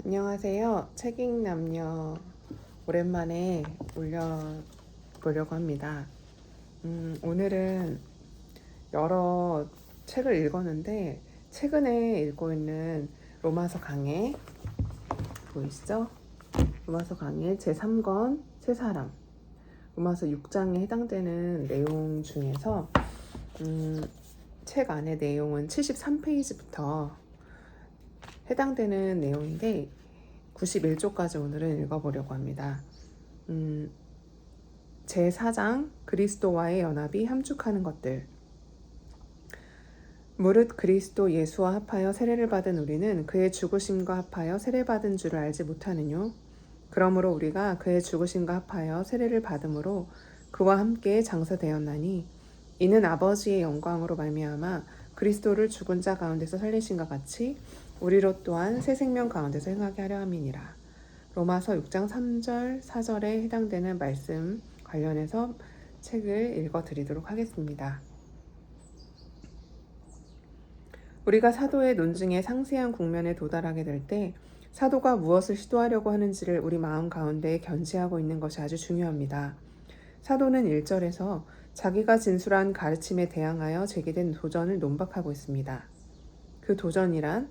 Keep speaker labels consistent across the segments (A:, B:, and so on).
A: 안녕하세요. 책읽남녀 오랜만에 올려보려고 합니다. 오늘은 여러 책을 읽었는데 최근에 읽고 있는 로마서 강해 보이시죠? 로마서 강해 제3권 세 사람 로마서 6장에 해당되는 내용 중에서 책 안의 내용은 73페이지부터 해당되는 내용인데 91조까지 오늘은 읽어보려고 합니다. 제4장 그리스도와의 연합이 함축하는 것들. 무릇 그리스도 예수와 합하여 세례를 받은 우리는 그의 죽으심과 합하여 세례받은 줄을 알지 못하느뇨. 그러므로 우리가 그의 죽으심과 합하여 세례를 받음으로 그와 함께 장사되었나니 이는 아버지의 영광으로 말미암아 그리스도를 죽은 자 가운데서 살리신과 같이 우리로 또한 새 생명 가운데서 행하게 하려 함이니라. 로마서 6장 3절 4절에 해당되는 말씀 관련해서 책을 읽어드리도록 하겠습니다. 우리가 사도의 논증의 상세한 국면에 도달하게 될 때 사도가 무엇을 시도하려고 하는지를 우리 마음 가운데 견지하고 있는 것이 아주 중요합니다. 사도는 1절에서 자기가 진술한 가르침에 대항하여 제기된 도전을 논박하고 있습니다. 그 도전이란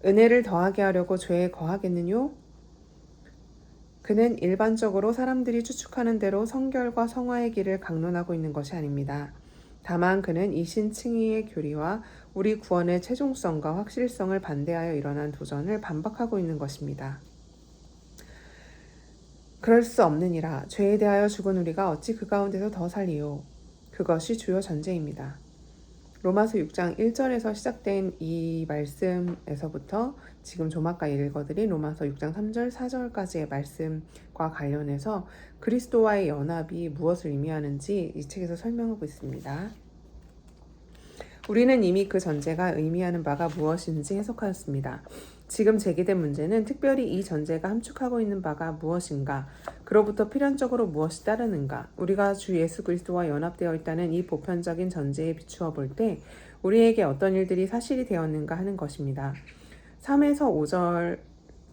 A: 은혜를 더하게 하려고 죄에 거하겠느뇨? 그는 일반적으로 사람들이 추측하는 대로 성결과 성화의 길을 강론하고 있는 것이 아닙니다. 다만 그는 이신칭의의 교리와 우리 구원의 최종성과 확실성을 반대하여 일어난 도전을 반박하고 있는 것입니다. 그럴 수 없느니라. 죄에 대하여 죽은 우리가 어찌 그 가운데서 더 살리요. 그것이 주요 전제입니다. 로마서 6장 1절에서 시작된 이 말씀에서부터 지금 조막가 읽어드린 로마서 6장 3절 4절까지의 말씀과 관련해서 그리스도와의 연합이 무엇을 의미하는지 이 책에서 설명하고 있습니다. 우리는 이미 그 전제가 의미하는 바가 무엇인지 해석하였습니다. 지금 제기된 문제는 특별히 이 전제가 함축하고 있는 바가 무엇인가, 그로부터 필연적으로 무엇이 따르는가, 우리가 주 예수 그리스도와 연합되어 있다는 이 보편적인 전제에 비추어 볼 때 우리에게 어떤 일들이 사실이 되었는가 하는 것입니다. 3에서 5절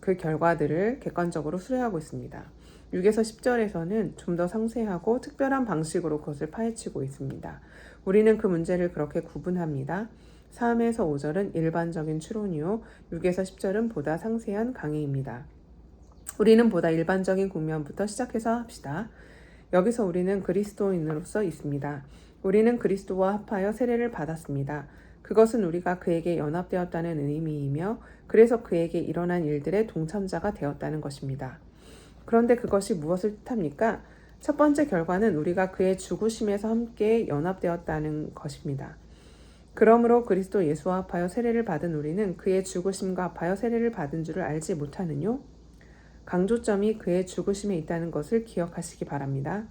A: 그 결과들을 객관적으로 수렴하고 있습니다. 6에서 10절에서는 좀 더 상세하고 특별한 방식으로 그것을 파헤치고 있습니다. 우리는 그 문제를 그렇게 구분합니다. 3에서 5절은 일반적인 추론이요 6에서 10절은 보다 상세한 강의입니다. 우리는 보다 일반적인 국면부터 시작해서 합시다. 여기서 우리는 그리스도인으로서 있습니다. 우리는 그리스도와 합하여 세례를 받았습니다. 그것은 우리가 그에게 연합되었다는 의미이며 그래서 그에게 일어난 일들의 동참자가 되었다는 것입니다. 그런데 그것이 무엇을 뜻합니까? 첫 번째 결과는 우리가 그의 죽으심에서 함께 연합되었다는 것입니다. 그러므로 그리스도 예수와 합하여 세례를 받은 우리는 그의 죽으심과 합하여 세례를 받은 줄을 알지 못하느뇨? 강조점이 그의 죽으심에 있다는 것을 기억하시기 바랍니다.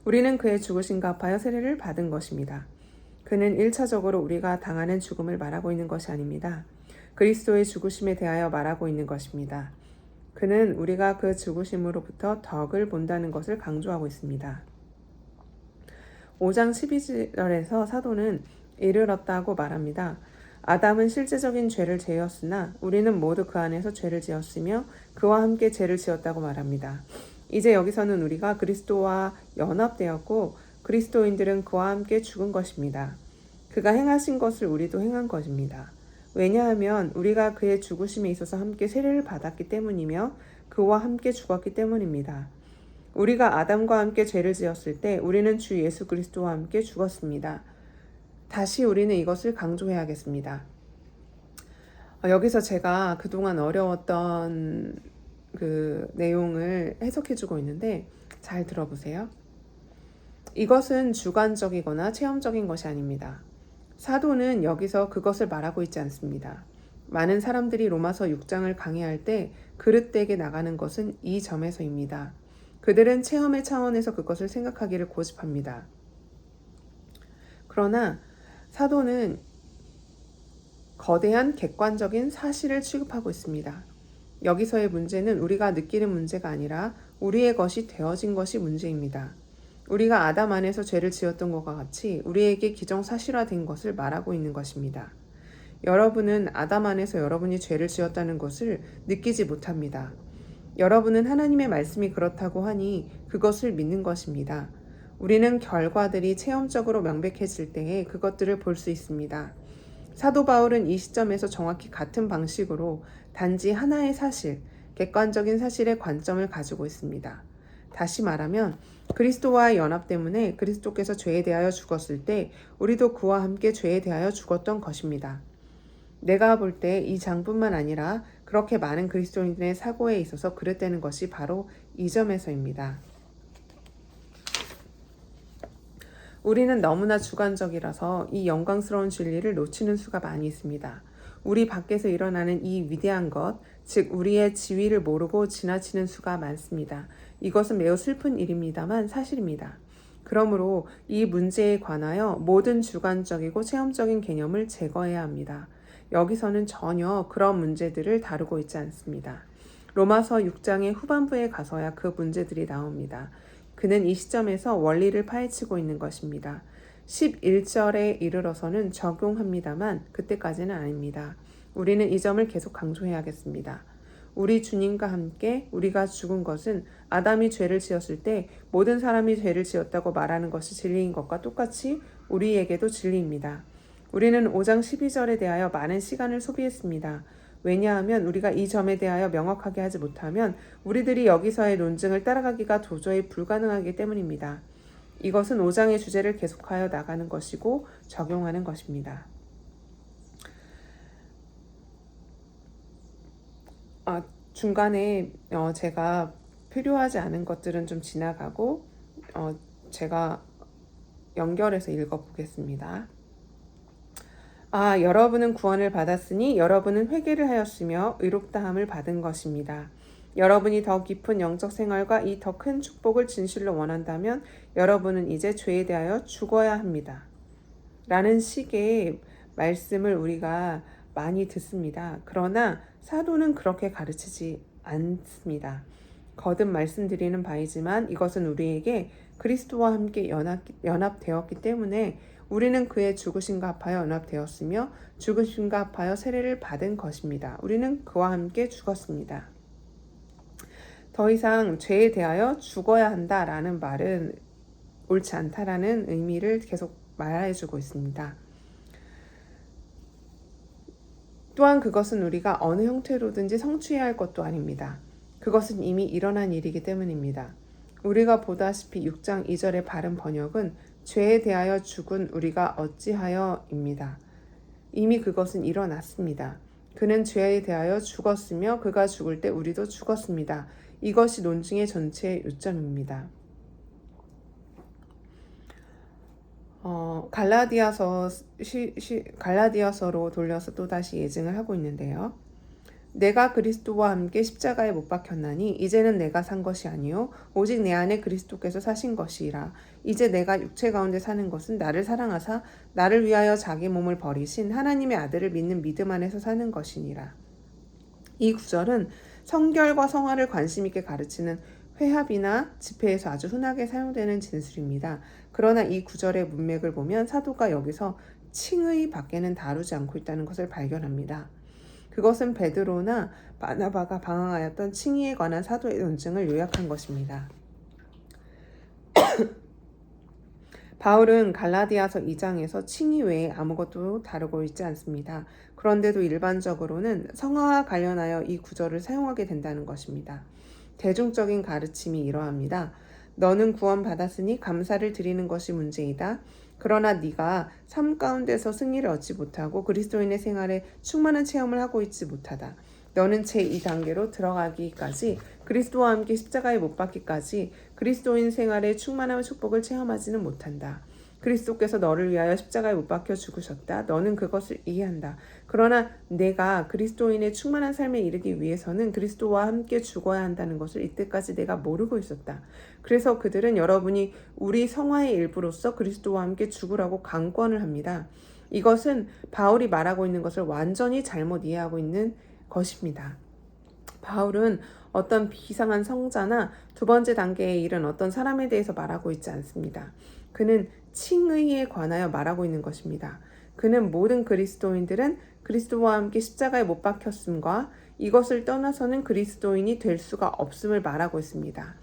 A: 우리는 그의 죽으심과 합하여 세례를 받은 것입니다. 그는 1차적으로 우리가 당하는 죽음을 말하고 있는 것이 아닙니다. 그리스도의 죽으심에 대하여 말하고 있는 것입니다. 그는 우리가 그 죽으심으로부터 덕을 본다는 것을 강조하고 있습니다. 5장 12절에서 사도는 이르렀다고 말합니다. 아담은 실제적인 죄를 지었으나 우리는 모두 그 안에서 죄를 지었으며 그와 함께 죄를 지었다고 말합니다. 이제 여기서는 우리가 그리스도와 연합되었고 그리스도인들은 그와 함께 죽은 것입니다. 그가 행하신 것을 우리도 행한 것입니다. 왜냐하면 우리가 그의 죽으심에 있어서 함께 세례를 받았기 때문이며 그와 함께 죽었기 때문입니다. 우리가 아담과 함께 죄를 지었을 때 우리는 주 예수 그리스도와 함께 죽었습니다. 다시 우리는 이것을 강조해야겠습니다. 여기서 제가 그동안 어려웠던 그 내용을 해석해주고 있는데 잘 들어보세요. 이것은 주관적이거나 체험적인 것이 아닙니다. 사도는 여기서 그것을 말하고 있지 않습니다. 많은 사람들이 로마서 6장을 강의할 때 그릇되게 나가는 것은 이 점에서입니다. 그들은 체험의 차원에서 그것을 생각하기를 고집합니다. 그러나 사도는 거대한 객관적인 사실을 취급하고 있습니다. 여기서의 문제는 우리가 느끼는 문제가 아니라 우리의 것이 되어진 것이 문제입니다. 우리가 아담 안에서 죄를 지었던 것과 같이 우리에게 기정사실화된 것을 말하고 있는 것입니다. 여러분은 아담 안에서 여러분이 죄를 지었다는 것을 느끼지 못합니다. 여러분은 하나님의 말씀이 그렇다고 하니 그것을 믿는 것입니다. 우리는 결과들이 체험적으로 명백해질 때에 그것들을 볼 수 있습니다. 사도 바울은 이 시점에서 정확히 같은 방식으로 단지 하나의 사실, 객관적인 사실의 관점을 가지고 있습니다. 다시 말하면 그리스도와의 연합 때문에 그리스도께서 죄에 대하여 죽었을 때 우리도 그와 함께 죄에 대하여 죽었던 것입니다. 내가 볼 때 이 장뿐만 아니라 그렇게 많은 그리스도인들의 사고에 있어서 그랬다는 것이 바로 이 점에서입니다. 우리는 너무나 주관적이라서 이 영광스러운 진리를 놓치는 수가 많이 있습니다. 우리 밖에서 일어나는 이 위대한 것, 즉 우리의 지위를 모르고 지나치는 수가 많습니다. 이것은 매우 슬픈 일입니다만 사실입니다. 그러므로 이 문제에 관하여 모든 주관적이고 체험적인 개념을 제거해야 합니다. 여기서는 전혀 그런 문제들을 다루고 있지 않습니다. 로마서 6장의 후반부에 가서야 그 문제들이 나옵니다. 그는 이 시점에서 원리를 파헤치고 있는 것입니다. 11절에 이르러서는 적용합니다만 그때까지는 아닙니다. 우리는 이 점을 계속 강조해야겠습니다. 우리 주님과 함께 우리가 죽은 것은 아담이 죄를 지었을 때 모든 사람이 죄를 지었다고 말하는 것이 진리인 것과 똑같이 우리에게도 진리입니다. 우리는 5장 12절에 대하여 많은 시간을 소비했습니다. 왜냐하면 우리가 이 점에 대하여 명확하게 하지 못하면 우리들이 여기서의 논증을 따라가기가 도저히 불가능하기 때문입니다. 이것은 5장의 주제를 계속하여 나가는 것이고 적용하는 것입니다. 중간에 제가 필요하지 않은 것들은 좀 지나가고 제가 연결해서 읽어보겠습니다. 여러분은 구원을 받았으니 여러분은 회개를 하였으며 의롭다함을 받은 것입니다. 여러분이 더 깊은 영적 생활과 이 더 큰 축복을 진실로 원한다면 여러분은 이제 죄에 대하여 죽어야 합니다. 라는 식의 말씀을 우리가 많이 듣습니다. 그러나 사도는 그렇게 가르치지 않습니다. 거듭 말씀드리는 바이지만 이것은 우리에게 그리스도와 함께 연합되었기 때문에 우리는 그의 죽으심과 합하여 연합되었으며 죽으심과 합하여 세례를 받은 것입니다. 우리는 그와 함께 죽었습니다. 더 이상 죄에 대하여 죽어야 한다라는 말은 옳지 않다라는 의미를 계속 말해주고 있습니다. 또한 그것은 우리가 어느 형태로든지 성취해야 할 것도 아닙니다. 그것은 이미 일어난 일이기 때문입니다. 우리가 보다시피 6장 2절의 바른 번역은 죄에 대하여 죽은 우리가 어찌하여입니다. 이미 그것은 일어났습니다. 그는 죄에 대하여 죽었으며 그가 죽을 때 우리도 죽었습니다. 이것이 논증의 전체의 요점입니다. 갈라디아서로 돌려서 또다시 예증을 하고 있는데요. 내가 그리스도와 함께 십자가에 못 박혔나니 이제는 내가 산 것이 아니요 오직 내 안에 그리스도께서 사신 것이라. 이제 내가 육체 가운데 사는 것은 나를 사랑하사 나를 위하여 자기 몸을 버리신 하나님의 아들을 믿는 믿음 안에서 사는 것이니라. 이 구절은 성결과 성화를 관심 있게 가르치는 회합이나 집회에서 아주 흔하게 사용되는 진술입니다. 그러나 이 구절의 문맥을 보면 사도가 여기서 칭의 밖에는 다루지 않고 있다는 것을 발견합니다. 그것은 베드로나 바나바가 방황하였던 칭의에 관한 사도의 논증을 요약한 것입니다. 바울은 갈라디아서 2장에서 칭의 외에 아무것도 다루고 있지 않습니다. 그런데도 일반적으로는 성화와 관련하여 이 구절을 사용하게 된다는 것입니다. 대중적인 가르침이 이러합니다. 너는 구원받았으니 감사를 드리는 것이 문제이다. 그러나 네가 삶 가운데서 승리를 얻지 못하고 그리스도인의 생활에 충만한 체험을 하고 있지 못하다. 너는 제2단계로 들어가기까지 그리스도와 함께 십자가에 못 박기까지 그리스도인 생활의 충만한 축복을 체험하지는 못한다. 그리스도께서 너를 위하여 십자가에 못 박혀 죽으셨다. 너는 그것을 이해한다. 그러나 내가 그리스도인의 충만한 삶에 이르기 위해서는 그리스도와 함께 죽어야 한다는 것을 이때까지 내가 모르고 있었다. 그래서 그들은 여러분이 우리 성화의 일부로서 그리스도와 함께 죽으라고 강권을 합니다. 이것은 바울이 말하고 있는 것을 완전히 잘못 이해하고 있는 것입니다. 바울은 어떤 비상한 성자나 두 번째 단계에 이른 어떤 사람에 대해서 말하고 있지 않습니다. 그는 칭의에 관하여 말하고 있는 것입니다. 그는 모든 그리스도인들은 그리스도와 함께 십자가에 못 박혔음과 이것을 떠나서는 그리스도인이 될 수가 없음을 말하고 있습니다.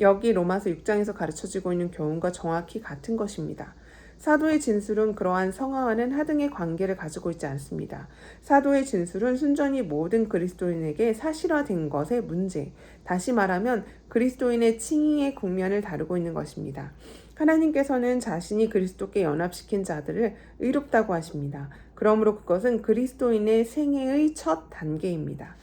A: 여기 로마서 6장에서 가르쳐지고 있는 교훈과 정확히 같은 것입니다. 사도의 진술은 그러한 성화와는 하등의 관계를 가지고 있지 않습니다. 사도의 진술은 순전히 모든 그리스도인에게 사실화된 것의 문제, 다시 말하면 그리스도인의 칭의의 국면을 다루고 있는 것입니다. 하나님께서는 자신이 그리스도께 연합시킨 자들을 의롭다고 하십니다. 그러므로 그것은 그리스도인의 생애의 첫 단계입니다.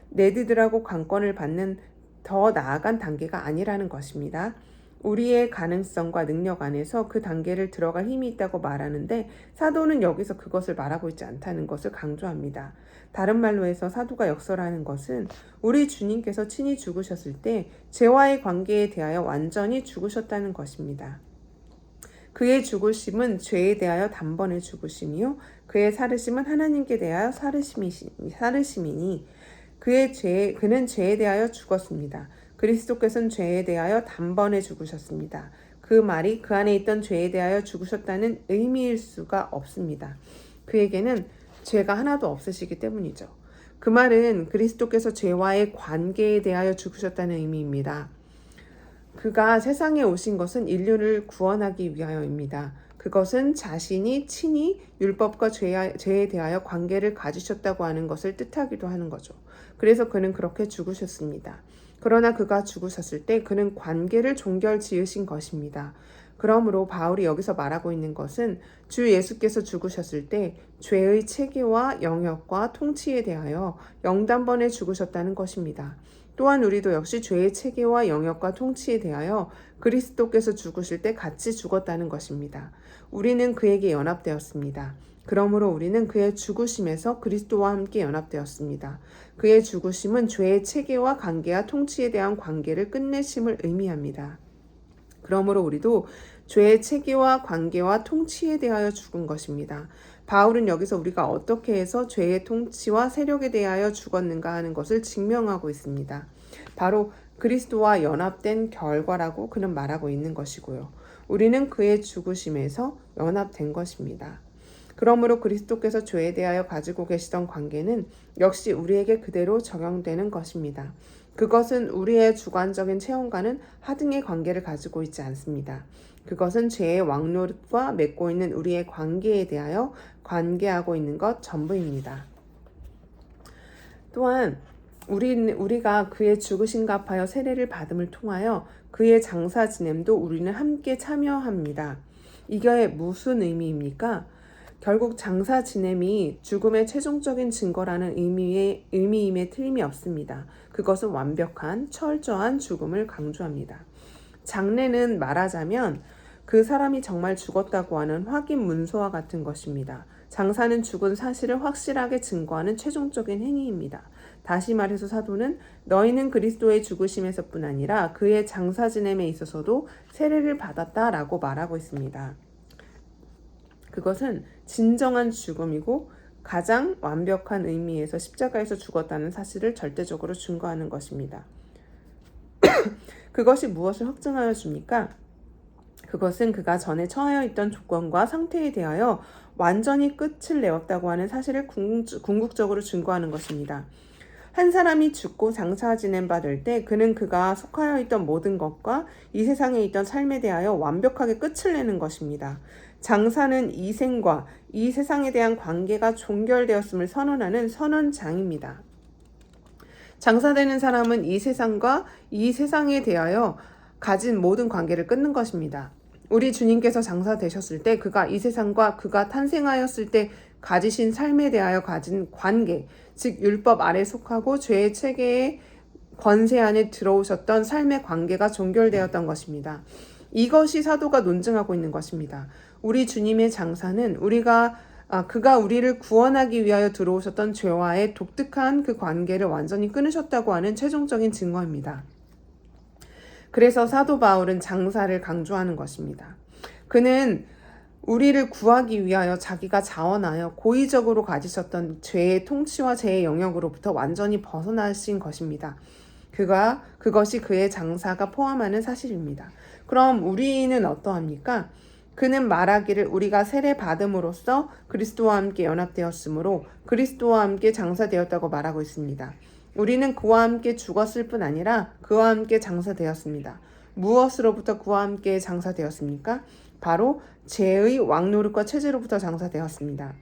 A: 네드들하고 관건을 받는 더 나아간 단계가 아니라는 것입니다. 우리의 가능성과 능력 안에서 그 단계를 들어갈 힘이 있다고 말하는데 사도는 여기서 그것을 말하고 있지 않다는 것을 강조합니다. 다른 말로 해서 사도가 역설하는 것은 우리 주님께서 친히 죽으셨을 때 죄와의 관계에 대하여 완전히 죽으셨다는 것입니다. 그의 죽으심은 죄에 대하여 단번에 죽으심이요 그의 살으심은 하나님께 대하여 살으심이니 그는 죄에 대하여 죽었습니다. 그리스도께서는 죄에 대하여 단번에 죽으셨습니다. 그 말이 그 안에 있던 죄에 대하여 죽으셨다는 의미일 수가 없습니다. 그에게는 죄가 하나도 없으시기 때문이죠. 그 말은 그리스도께서 죄와의 관계에 대하여 죽으셨다는 의미입니다. 그가 세상에 오신 것은 인류를 구원하기 위하여입니다. 그것은 자신이 친히 율법과 죄에 대하여 관계를 가지셨다고 하는 것을 뜻하기도 하는 거죠. 그래서 그는 그렇게 죽으셨습니다. 그러나 그가 죽으셨을 때 그는 관계를 종결 지으신 것입니다. 그러므로 바울이 여기서 말하고 있는 것은 주 예수께서 죽으셨을 때 죄의 체계와 영역과 통치에 대하여 영단번에 죽으셨다는 것입니다. 또한 우리도 역시 죄의 체계와 영역과 통치에 대하여 그리스도께서 죽으실 때 같이 죽었다는 것입니다. 우리는 그에게 연합되었습니다. 그러므로 우리는 그의 죽으심에서 그리스도와 함께 연합되었습니다. 그의 죽으심은 죄의 체계와 관계와 통치에 대한 관계를 끝내심을 의미합니다. 그러므로 우리도 죄의 체계와 관계와 통치에 대하여 죽은 것입니다. 바울은 여기서 우리가 어떻게 해서 죄의 통치와 세력에 대하여 죽었는가 하는 것을 증명하고 있습니다. 바로 그리스도와 연합된 결과라고 그는 말하고 있는 것이고요. 우리는 그의 죽으심에서 연합된 것입니다. 그러므로 그리스도께서 죄에 대하여 가지고 계시던 관계는 역시 우리에게 그대로 적용되는 것입니다. 그것은 우리의 주관적인 체험과는 하등의 관계를 가지고 있지 않습니다. 그것은 죄의 왕노릇과 맺고 있는 우리의 관계에 대하여 관계하고 있는 것 전부입니다. 또한 우리가 그의 죽으심과 합하여 세례를 받음을 통하여 그의 장사 지냄도 우리는 함께 참여합니다. 이게 무슨 의미입니까? 결국 장사 지냄이 죽음의 최종적인 증거라는 의미임에 틀림이 없습니다. 그것은 완벽한, 철저한 죽음을 강조합니다. 장례는 말하자면 그 사람이 정말 죽었다고 하는 확인 문서와 같은 것입니다. 장사는 죽은 사실을 확실하게 증거하는 최종적인 행위입니다. 다시 말해서 사도는 너희는 그리스도의 죽으심에서뿐 아니라 그의 장사 지냄에 있어서도 세례를 받았다라고 말하고 있습니다. 그것은 진정한 죽음이고 가장 완벽한 의미에서 십자가에서 죽었다는 사실을 절대적으로 증거하는 것입니다. 그것이 무엇을 확증하여 줍니까? 그것은 그가 전에 처하여 있던 조건과 상태에 대하여 완전히 끝을 내었다고 하는 사실을 궁극적으로 증거하는 것입니다. 한 사람이 죽고 장사 지냄 받을 때 그는 그가 속하여 있던 모든 것과 이 세상에 있던 삶에 대하여 완벽하게 끝을 내는 것입니다. 장사는 이 생과 이 세상에 대한 관계가 종결되었음을 선언하는 선언장입니다. 장사되는 사람은 이 세상과 이 세상에 대하여 가진 모든 관계를 끊는 것입니다. 우리 주님께서 장사되셨을 때 그가 이 세상과 그가 탄생하였을 때 가지신 삶에 대하여 가진 관계, 즉 율법 아래 속하고 죄의 체계의 권세 안에 들어오셨던 삶의 관계가 종결되었던 것입니다. 이것이 사도가 논증하고 있는 것입니다. 우리 주님의 장사는 그가 우리를 구원하기 위하여 들어오셨던 죄와의 독특한 그 관계를 완전히 끊으셨다고 하는 최종적인 증거입니다. 그래서 사도 바울은 장사를 강조하는 것입니다. 그는 우리를 구하기 위하여 자기가 자원하여 고의적으로 가지셨던 죄의 통치와 죄의 영역으로부터 완전히 벗어나신 것입니다. 그것이 그의 장사가 포함하는 사실입니다. 그럼 우리는 어떠합니까? 그는 말하기를 우리가 세례 받음으로써 그리스도와 함께 연합되었으므로 그리스도와 함께 장사되었다고 말하고 있습니다. 우리는 그와 함께 죽었을 뿐 아니라 그와 함께 장사되었습니다. 무엇으로부터 그와 함께 장사되었습니까? 바로 죄의 왕노릇과 체제로부터 장사되었습니다.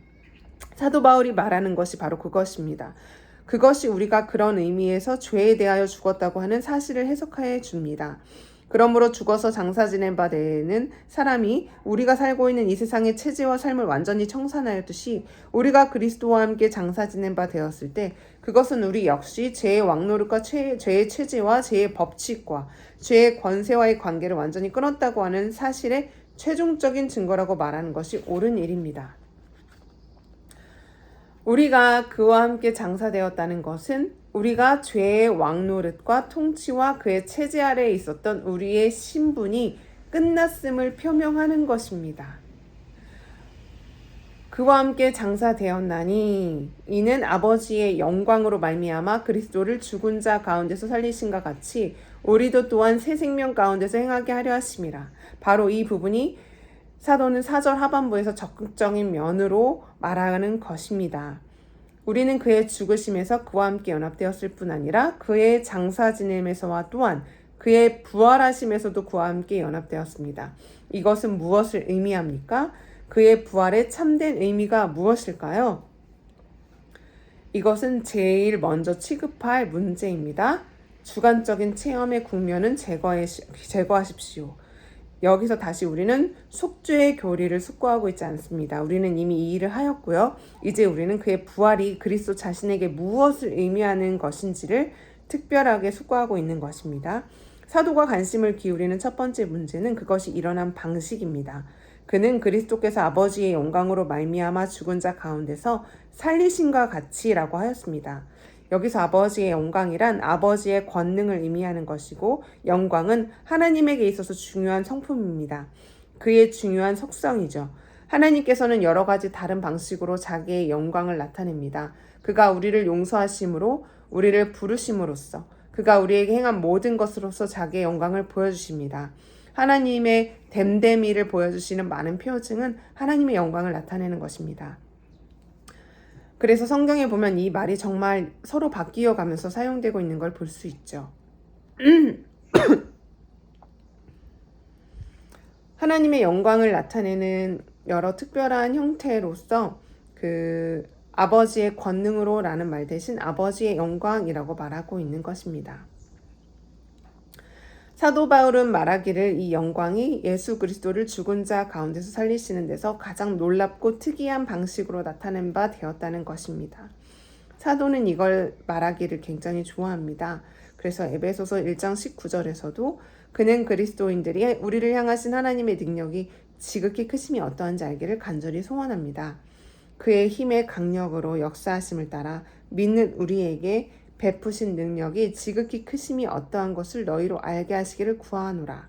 A: 사도 바울이 말하는 것이 바로 그것입니다. 그것이 우리가 그런 의미에서 죄에 대하여 죽었다고 하는 사실을 해석하여 줍니다. 그러므로 죽어서 장사 지낸 바 되는 사람이 우리가 살고 있는 이 세상의 체제와 삶을 완전히 청산하였듯이 우리가 그리스도와 함께 장사 지낸 바 되었을 때 그것은 우리 역시 죄의 왕노릇과 죄의 체제와 죄의 법칙과 죄의 권세와의 관계를 완전히 끊었다고 하는 사실의 최종적인 증거라고 말하는 것이 옳은 일입니다. 우리가 그와 함께 장사되었다는 것은 우리가 죄의 왕노릇과 통치와 그의 체제 아래에 있었던 우리의 신분이 끝났음을 표명하는 것입니다. 그와 함께 장사되었나니 이는 아버지의 영광으로 말미암아 그리스도를 죽은 자 가운데서 살리신과 같이 우리도 또한 새 생명 가운데서 행하게 하려 하심이라. 바로 이 부분이 사도는 4절 하반부에서 적극적인 면으로 말하는 것입니다. 우리는 그의 죽으심에서 그와 함께 연합되었을 뿐 아니라 그의 장사 지냄에서와 또한 그의 부활하심에서도 그와 함께 연합되었습니다. 이것은 무엇을 의미합니까? 그의 부활의 참된 의미가 무엇일까요? 이것은 제일 먼저 취급할 문제입니다. 주관적인 체험의 국면은 제거하십시오. 여기서 다시 우리는 속죄의 교리를 숙고하고 있지 않습니다. 우리는 이미 이 일을 하였고요. 이제 우리는 그의 부활이 그리스도 자신에게 무엇을 의미하는 것인지를 특별하게 숙고하고 있는 것입니다. 사도가 관심을 기울이는 첫 번째 문제는 그것이 일어난 방식입니다. 그는 그리스도께서 아버지의 영광으로 말미암아 죽은 자 가운데서 살리신과 같이라고 하였습니다. 여기서 아버지의 영광이란 아버지의 권능을 의미하는 것이고 영광은 하나님에게 있어서 중요한 성품입니다. 그의 중요한 속성이죠. 하나님께서는 여러 가지 다른 방식으로 자기의 영광을 나타냅니다. 그가 우리를 용서하심으로 우리를 부르심으로써 그가 우리에게 행한 모든 것으로서 자기의 영광을 보여주십니다. 하나님의 됨됨이를 보여주시는 많은 표징은 하나님의 영광을 나타내는 것입니다. 그래서 성경에 보면 이 말이 정말 서로 바뀌어 가면서 사용되고 있는 걸 볼 수 있죠. 하나님의 영광을 나타내는 여러 특별한 형태로서 그 아버지의 권능으로라는 말 대신 아버지의 영광이라고 말하고 있는 것입니다. 사도 바울은 말하기를 이 영광이 예수 그리스도를 죽은 자 가운데서 살리시는 데서 가장 놀랍고 특이한 방식으로 나타낸 바 되었다는 것입니다. 사도는 이걸 말하기를 굉장히 좋아합니다. 그래서 에베소서 1장 19절에서도 그는 그리스도인들이 우리를 향하신 하나님의 능력이 지극히 크심이 어떠한지 알기를 간절히 소원합니다. 그의 힘의 강력으로 역사하심을 따라 믿는 우리에게 베푸신 능력이 지극히 크심이 어떠한 것을 너희로 알게 하시기를 구하노라.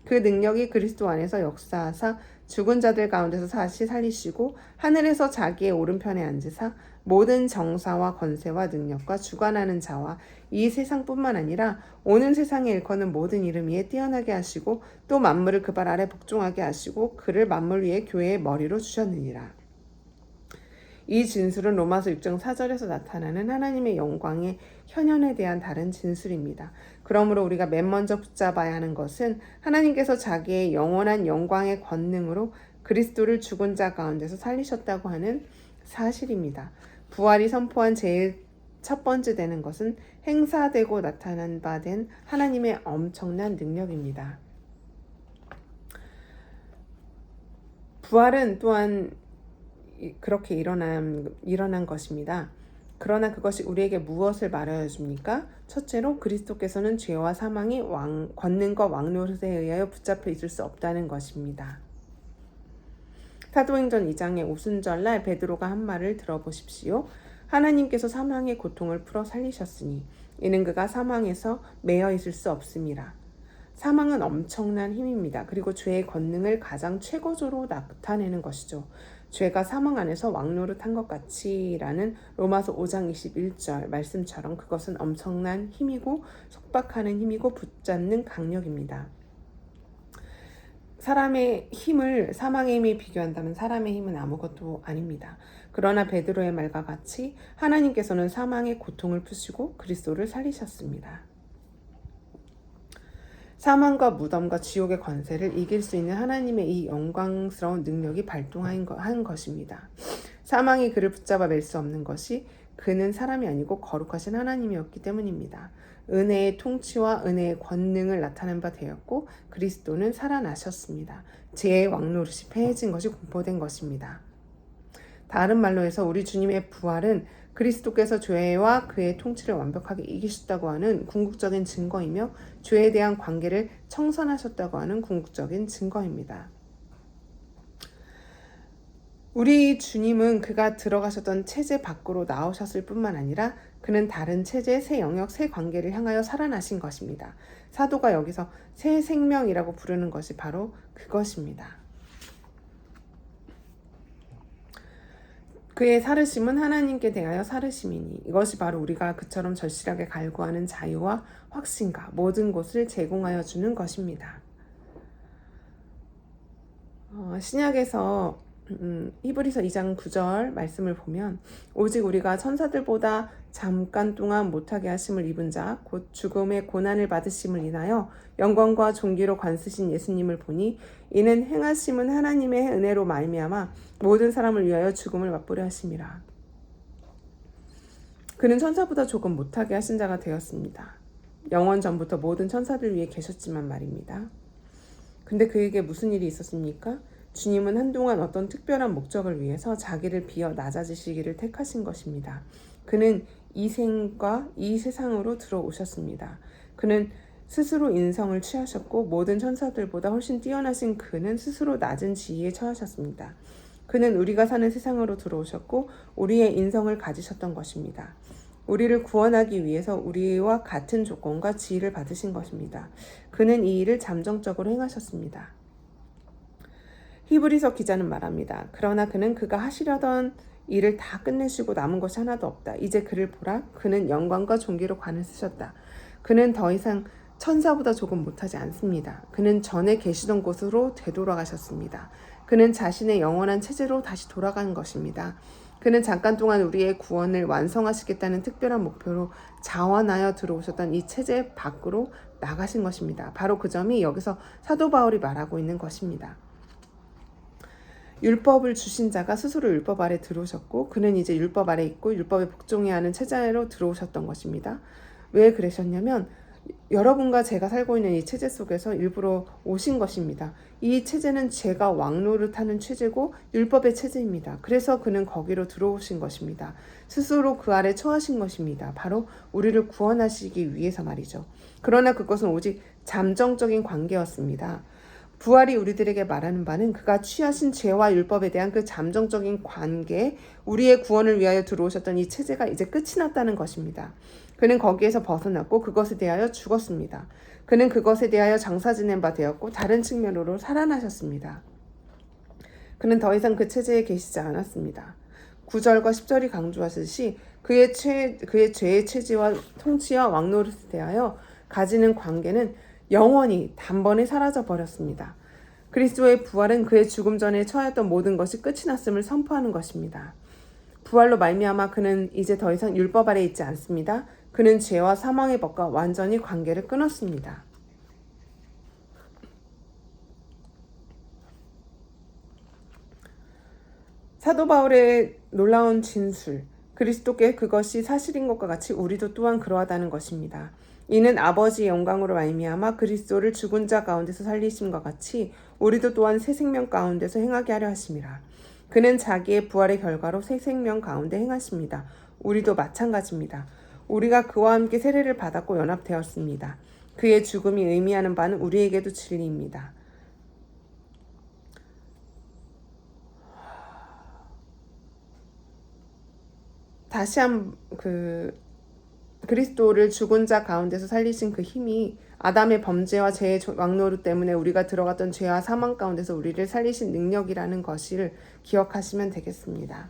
A: 그 능력이 그리스도 안에서 역사하사 죽은 자들 가운데서 다시 살리시고 하늘에서 자기의 오른편에 앉으사 모든 정사와 권세와 능력과 주관하는 자와 이 세상뿐만 아니라 오는 세상에 일컫는 모든 이름 위에 뛰어나게 하시고 또 만물을 그 발 아래 복종하게 하시고 그를 만물 위에 교회의 머리로 주셨느니라. 이 진술은 로마서 6장 4절에서 나타나는 하나님의 영광의 현현에 대한 다른 진술입니다. 그러므로 우리가 맨 먼저 붙잡아야 하는 것은 하나님께서 자기의 영원한 영광의 권능으로 그리스도를 죽은 자 가운데서 살리셨다고 하는 사실입니다. 부활이 선포한 제일 첫 번째 되는 것은 행사되고 나타난 바 된 하나님의 엄청난 능력입니다. 부활은 또한 그렇게 일어난 것입니다. 그러나 그것이 우리에게 무엇을 말하여 줍니까? 첫째로 그리스도께서는 죄와 사망이 권능과 왕노릇에 의하여 붙잡혀 있을 수 없다는 것입니다. 사도행전 2장의 오순절날 베드로가 한 말을 들어보십시오. 하나님께서 사망의 고통을 풀어 살리셨으니 이는 그가 사망에서 매여 있을 수 없음이라. 사망은 엄청난 힘입니다. 그리고 죄의 권능을 가장 최고조로 나타내는 것이죠. 죄가 사망 안에서 왕노릇한 것 같이라는 로마서 5장 21절 말씀처럼 그것은 엄청난 힘이고 속박하는 힘이고 붙잡는 강력입니다. 사람의 힘을 사망의 힘에 비교한다면 사람의 힘은 아무것도 아닙니다. 그러나 베드로의 말과 같이 하나님께서는 사망의 고통을 푸시고 그리스도를 살리셨습니다. 사망과 무덤과 지옥의 권세를 이길 수 있는 하나님의 이 영광스러운 능력이 발동한 것입니다. 사망이 그를 붙잡아 맬 수 없는 것이 그는 사람이 아니고 거룩하신 하나님이었기 때문입니다. 은혜의 통치와 은혜의 권능을 나타낸 바 되었고 그리스도는 살아나셨습니다. 죄의 왕노릇이 패해진 것이 공포된 것입니다. 다른 말로 해서 우리 주님의 부활은 그리스도께서 죄와 그의 통치를 완벽하게 이기셨다고 하는 궁극적인 증거이며 죄에 대한 관계를 청산하셨다고 하는 궁극적인 증거입니다. 우리 주님은 그가 들어가셨던 체제 밖으로 나오셨을 뿐만 아니라 그는 다른 체제, 새 영역, 새 관계를 향하여 살아나신 것입니다. 사도가 여기서 새 생명이라고 부르는 것이 바로 그것입니다. 그의 살으심은 하나님께 대하여 살으심이니 이것이 바로 우리가 그처럼 절실하게 갈구하는 자유와 확신과 모든 것을 제공하여 주는 것입니다. 신약에서 히브리서 2장 9절 말씀을 보면 오직 우리가 천사들보다 잠깐 동안 못하게 하심을 입은 자 곧 죽음의 고난을 받으심을 인하여 영광과 존귀로 관쓰신 예수님을 보니 이는 행하심은 하나님의 은혜로 말미암아 모든 사람을 위하여 죽음을 맛보려 하심이라. 그는 천사보다 조금 못하게 하신 자가 되었습니다. 영원 전부터 모든 천사들 위해 계셨지만 말입니다. 근데 그에게 무슨 일이 있었습니까? 주님은 한동안 어떤 특별한 목적을 위해서 자기를 비어 낮아지시기를 택하신 것입니다. 그는 이 생과 이 세상으로 들어오셨습니다. 그는 스스로 인성을 취하셨고 모든 천사들보다 훨씬 뛰어나신 그는 스스로 낮은 지위에 처하셨습니다. 그는 우리가 사는 세상으로 들어오셨고 우리의 인성을 가지셨던 것입니다. 우리를 구원하기 위해서 우리와 같은 조건과 지위를 받으신 것입니다. 그는 이 일을 잠정적으로 행하셨습니다. 히브리서 기자는 말합니다. 그러나 그는 그가 하시려던 일을 다 끝내시고 남은 것이 하나도 없다. 이제 그를 보라. 그는 영광과 존귀로 관을 쓰셨다. 그는 더 이상 천사보다 조금 못하지 않습니다. 그는 전에 계시던 곳으로 되돌아가셨습니다. 그는 자신의 영원한 체제로 다시 돌아간 것입니다. 그는 잠깐 동안 우리의 구원을 완성하시겠다는 특별한 목표로 자원하여 들어오셨던 이 체제 밖으로 나가신 것입니다. 바로 그 점이 여기서 사도 바울이 말하고 있는 것입니다. 율법을 주신 자가 스스로 율법 아래 들어오셨고 그는 이제 율법 아래 있고 율법에 복종해야 하는 체제로 들어오셨던 것입니다. 왜 그러셨냐면 여러분과 제가 살고 있는 이 체제 속에서 일부러 오신 것입니다. 이 체제는 제가 왕노릇하는 체제고 율법의 체제입니다. 그래서 그는 거기로 들어오신 것입니다. 스스로 그 아래 처하신 것입니다. 바로 우리를 구원하시기 위해서 말이죠. 그러나 그것은 오직 잠정적인 관계였습니다. 부활이 우리들에게 말하는 바는 그가 취하신 죄와 율법에 대한 그 잠정적인 관계, 우리의 구원을 위하여 들어오셨던 이 체제가 이제 끝이 났다는 것입니다. 그는 거기에서 벗어났고 그것에 대하여 죽었습니다. 그는 그것에 대하여 장사 지낸 바 되었고 다른 측면으로 살아나셨습니다. 그는 더 이상 그 체제에 계시지 않았습니다. 9절과 10절이 강조하듯이 그의 죄의 체제와 통치와 왕노릇에 대하여 가지는 관계는 영원히 단번에 사라져 버렸습니다. 그리스도의 부활은 그의 죽음 전에 처했던 모든 것이 끝이 났음을 선포하는 것입니다. 부활로 말미암아 그는 이제 더 이상 율법 아래 있지 않습니다. 그는 죄와 사망의 법과 완전히 관계를 끊었습니다. 사도 바울의 놀라운 진술, 그리스도께 그것이 사실인 것과 같이 우리도 또한 그러하다는 것입니다. 이는 아버지의 영광으로 말미암아 그리스도를 죽은 자 가운데서 살리심과 같이 우리도 또한 새 생명 가운데서 행하게 하려 하심이라. 그는 자기의 부활의 결과로 새 생명 가운데 행하십니다. 우리도 마찬가지입니다. 우리가 그와 함께 세례를 받았고 연합되었습니다. 그의 죽음이 의미하는 바는 우리에게도 진리입니다. 다시 그리스도를 죽은 자 가운데서 살리신 그 힘이 아담의 범죄와 죄의 왕노릇 때문에 우리가 들어갔던 죄와 사망 가운데서 우리를 살리신 능력이라는 것을 기억하시면 되겠습니다.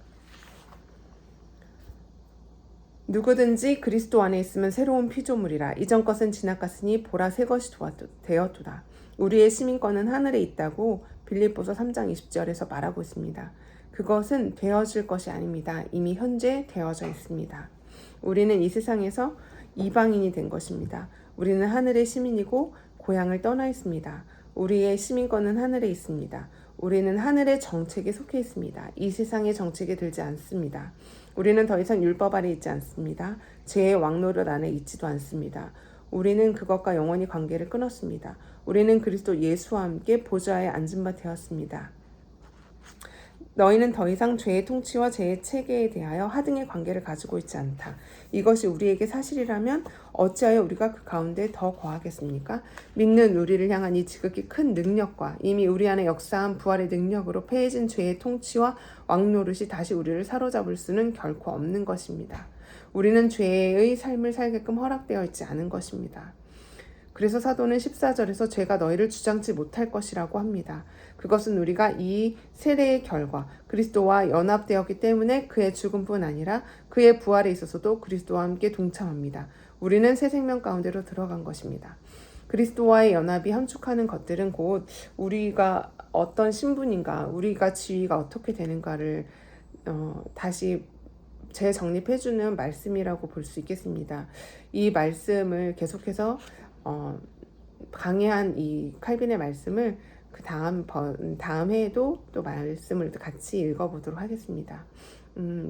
A: 누구든지 그리스도 안에 있으면 새로운 피조물이라. 이전 것은 지나갔으니 보라 새 것이 되었도다. 우리의 시민권은 하늘에 있다고 빌립보서 3장 20절에서 말하고 있습니다. 그것은 되어질 것이 아닙니다. 이미 현재 되어져 있습니다. 우리는 이 세상에서 이방인이 된 것입니다. 우리는 하늘의 시민이고 고향을 떠나 있습니다. 우리의 시민권은 하늘에 있습니다. 우리는 하늘의 정책에 속해 있습니다. 이 세상의 정책에 들지 않습니다. 우리는 더 이상 율법 아래 있지 않습니다. 죄의 왕노릇 안에 있지도 않습니다. 우리는 그것과 영원히 관계를 끊었습니다. 우리는 그리스도 예수와 함께 보좌에 앉은 바 되었습니다. 너희는 더 이상 죄의 통치와 죄의 체계에 대하여 하등의 관계를 가지고 있지 않다. 이것이 우리에게 사실이라면 어찌하여 우리가 그 가운데 더 거하겠습니까? 믿는 우리를 향한 이 지극히 큰 능력과 이미 우리 안에 역사한 부활의 능력으로 패해진 죄의 통치와 왕노릇이 다시 우리를 사로잡을 수는 결코 없는 것입니다. 우리는 죄의 삶을 살게끔 허락되어 있지 않은 것입니다. 그래서 사도는 14절에서 죄가 너희를 주장치 못할 것이라고 합니다. 그것은 우리가 이 세례의 결과 그리스도와 연합되었기 때문에 그의 죽음뿐 아니라 그의 부활에 있어서도 그리스도와 함께 동참합니다. 우리는 새 생명 가운데로 들어간 것입니다. 그리스도와의 연합이 함축하는 것들은 곧 우리가 어떤 신분인가, 우리가 지위가 어떻게 되는가를 다시 재정립해주는 말씀이라고 볼 수 있겠습니다. 이 말씀을 계속해서 강해한 이 칼빈의 말씀을 그 다음 해에도 또 말씀을 같이 읽어보도록 하겠습니다.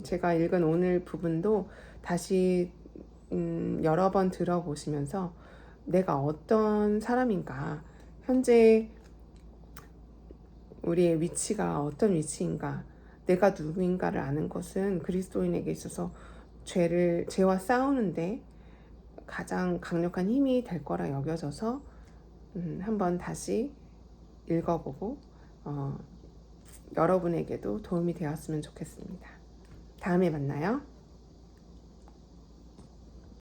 A: 제가 읽은 오늘 부분도 다시 여러 번 들어보시면서 내가 어떤 사람인가, 현재 우리의 위치가 어떤 위치인가, 내가 누구인가를 아는 것은 그리스도인에게 있어서 죄와 싸우는데 가장 강력한 힘이 될 거라 여겨져서 한번 다시 읽어보고 여러분에게도 도움이 되었으면 좋겠습니다. 다음에 만나요.